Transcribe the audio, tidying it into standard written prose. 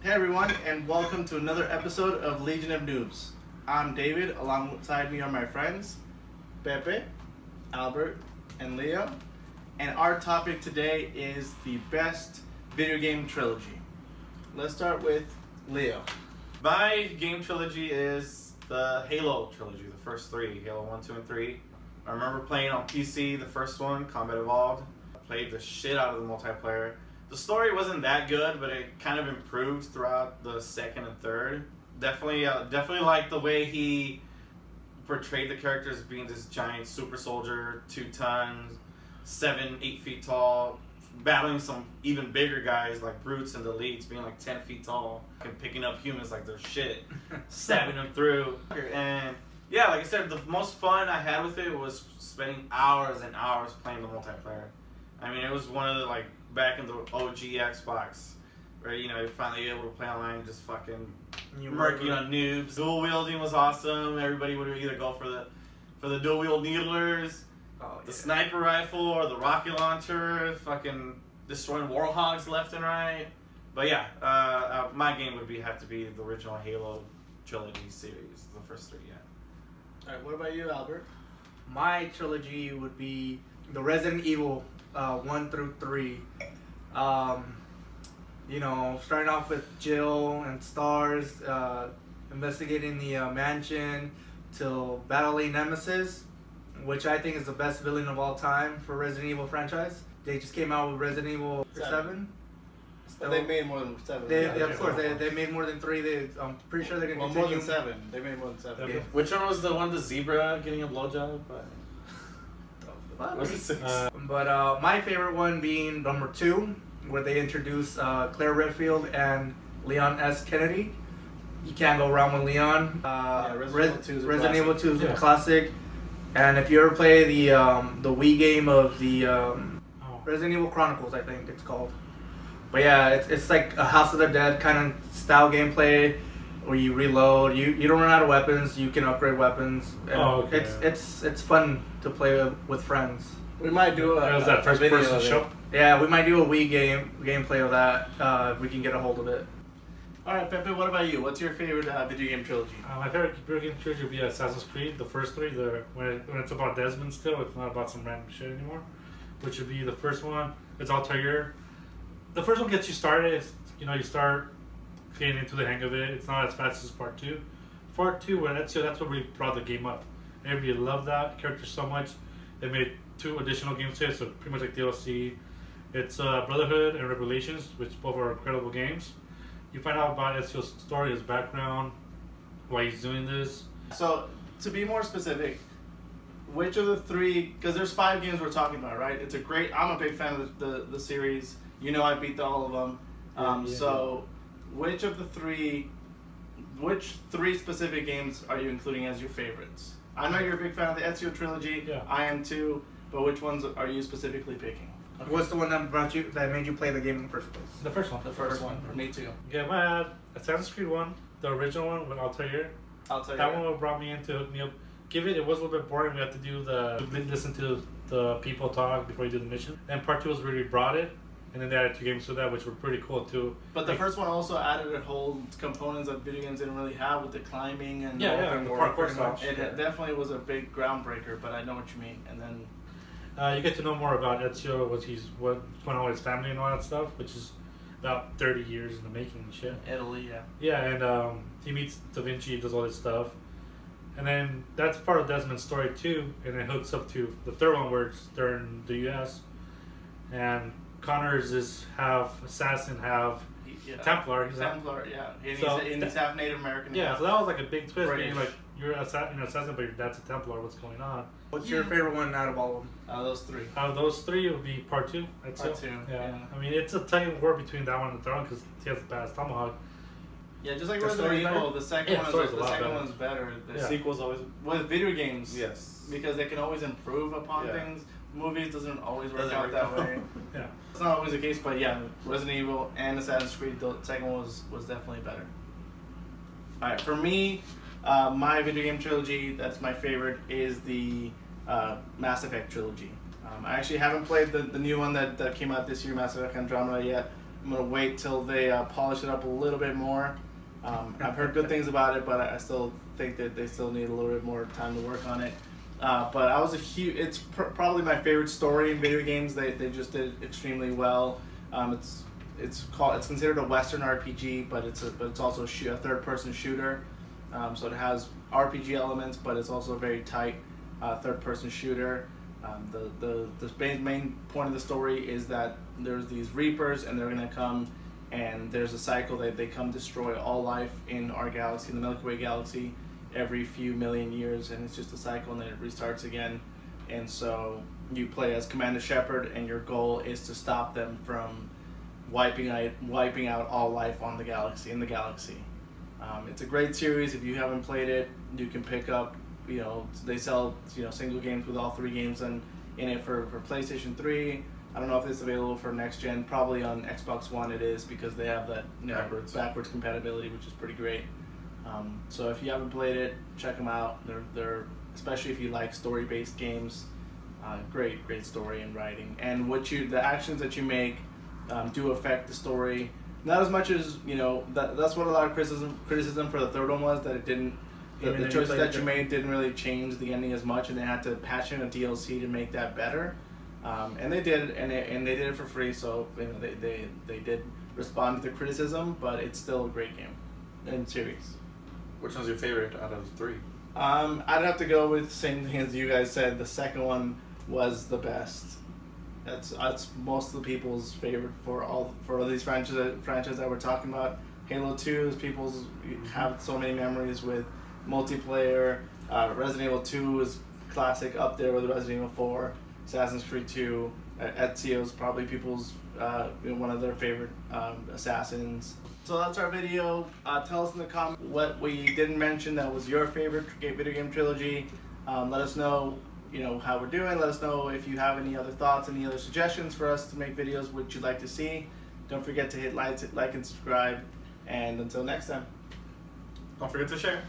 Hey everyone, and welcome to another episode of Legion of Noobs. I'm David, alongside me are my friends, Pepe, Albert, and Leo. And our topic today is the best video game trilogy. Let's start with Leo. My game trilogy is the Halo trilogy, the first three, Halo 1, 2, and 3. I remember playing on PC, the first one, Combat Evolved. I played the shit out of the multiplayer. The story wasn't that good, but it kind of improved throughout the second and third. Definitely liked the way he portrayed the characters being this giant super soldier, 2 tons, 7, 8 feet tall, battling some even bigger guys like brutes and elites, being like 10 feet tall, and picking up humans like they're shit, stabbing them through. And yeah, like I said, the most fun I had with it was spending hours and hours playing the multiplayer. I mean, it was one of the, like, back in the OG Xbox, where, you know, you're finally able to play online, just fucking murking on noobs. Dual wielding was awesome. Everybody would either go for the dual wield needlers, the sniper rifle, or the rocket launcher, fucking destroying warhogs left and right. But yeah, my game would have to be the original Halo trilogy series, the first three, yeah. Alright, what about you, Albert? My trilogy would be the Resident Evil 1 through 3. You know, starting off with Jill and Stars, investigating the mansion, till battling Nemesis, which I think is the best villain of all time for Resident Evil franchise. They just came out with Resident Evil 7. But they made more than 7. Of course, they made more than 3. I'm pretty sure they're going to continue. More than 7. They made more than 7. Okay. Which one was the one, the zebra getting a blowjob? Was it 6? But my favorite one being number 2, where they introduce Claire Redfield and Leon S. Kennedy. You can't go wrong with Leon. Resident Evil 2 is a classic. And if you ever play the Wii game of the Resident Evil Chronicles, I think it's called. But yeah, it's like a House of the Dead kind of style gameplay, where you reload. You don't run out of weapons. You can upgrade weapons. And it's fun to play with friends. We might do was that first person show? Yeah, we might do a Wii gameplay of that if we can get a hold of it. Alright, Pepe, what about you? What's your favorite video game trilogy? My favorite video game trilogy would be Assassin's Creed, the first 3. When it's about Desmond still, it's not about some random shit anymore. Which would be the first one. It's Altair. The first one gets you started. You start getting into the hang of it. It's not as fast as Part 2. Part 2, that's what really brought the game up. Everybody loved that character so much. They made 2 additional games to it, so pretty much like DLC. It's Brotherhood and Revelations, which both are incredible games. You find out about Ezio's story, his background, why he's doing this. So, to be more specific, which of the 3, because there's 5 games we're talking about, right? I'm a big fan of the series. You know I beat all of them. So, which 3 specific games are you including as your favorites? I know you're a big fan of the Ezio trilogy. Yeah. I am too. But which ones are you specifically picking? Okay. What's the one that made you play the game in the first place? The first one. The first one. For me too. Yeah, my Assassin's Creed 1, the original one with Altair. That one brought me into hook me up. It was a little bit boring. We had to listen to the people talk before you do the mission. And Part 2 was really brought it. And then they added 2 games to that, which were pretty cool too. But the first one also added a whole components that video games didn't really have, with the climbing and the parkour stuff. It definitely was a big groundbreaker, but I know what you mean. And then you get to know more about Ezio, what's going on with his family and all that stuff, which is about 30 years in the making and shit. Italy, yeah. Yeah, and he meets Da Vinci, does all this stuff. And then that's part of Desmond's story too, and it hooks up to the third one where they're in the US. And Connors is half assassin, half Templar. Templar, yeah. He's half Native American. Yeah, so that was like a big twist. Being like, you're an assassin, but your dad's a Templar. What's going on? What's your favorite one out of all of them? Out of those 3. Out of those 3, it would be Part 2. Part 2. Yeah. I mean, it's a tug of war between that one and the third one because he has the badass tomahawk. Yeah, just like Resident Evil, the second one's better. The sequel's always with video games. Yes. Because they can always improve upon things. Movies doesn't always work out that way. Yeah. It's not always the case, but yeah, Resident Evil and Assassin's Creed, the second one was definitely better. Alright, for me, my video game trilogy that's my favorite is the Mass Effect trilogy. I actually haven't played the new one that came out this year, Mass Effect Andromeda, yet. I'm gonna wait till they polish it up a little bit more. I've heard good things about it, but I still think that they still need a little bit more time to work on it. But I was a huge. It's probably my favorite story in video games. They just did extremely well. It's considered a Western RPG, but it's also a third-person shooter. So it has RPG elements, but it's also a very tight third-person shooter. The main point of the story is that there's these Reapers, and they're gonna come, and there's a cycle that they come destroy all life in our galaxy, in the Milky Way galaxy, every few million years, and it's just a cycle, and then it restarts again. And so you play as Commander Shepard, and your goal is to stop them from wiping out all life on the galaxy, in the galaxy. It's a great series. If you haven't played it, you can pick up. They sell single games with all 3 games in it for PlayStation 3. I don't know if it's available for next gen. Probably on Xbox One it is, because they have that backwards compatibility, which is pretty great. So if you haven't played it, check them out. They're especially if you like story-based games. Great story and writing, and the actions that you make do affect the story. Not as much as that's what a lot of criticism for the third one was, that it didn't. The choices that you made didn't really change the ending as much, and they had to patch in a DLC to make that better. And they did, and they did it for free. So they did respond to the criticism, but it's still a great game and series. Which one's your favorite out of the 3? I'd have to go with the same thing as you guys said. The second one was the best. That's most of the people's favorite for all these franchises that we're talking about. Halo 2 is people's have so many memories with multiplayer. Resident Evil 2 is classic, up there with Resident Evil 4. Assassin's Creed 2. Ezio's probably people's one of their favorite assassins. So that's our video. Tell us in the comments what we didn't mention that was your favorite video game trilogy. Let us know how we're doing. Let us know if you have any other thoughts, any other suggestions for us to make videos which you'd like to see. Don't forget to hit like and subscribe. And until next time. Don't forget to share.